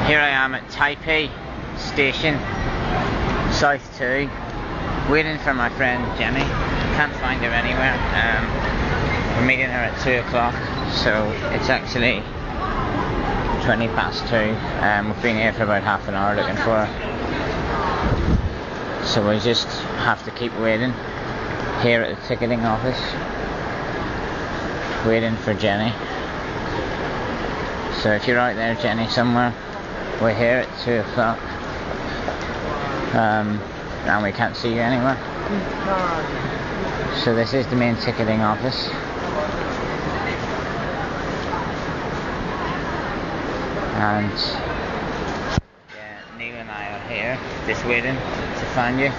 Here I am at Taipei station, South 2, waiting for my friend Jenny. Can't find her anywhere. We're meeting her at 2 o'clock, so it's actually 20 past 2. We've been here for about half an hour looking for her. So we just have to keep waiting here at the ticketing office, waiting for Jenny. So if you're out there, Jenny, somewhere, we're here at 2 o'clock, and we can't see you anywhere. So this is the main ticketing office. And yeah, Neil and I are here, just waiting to find you.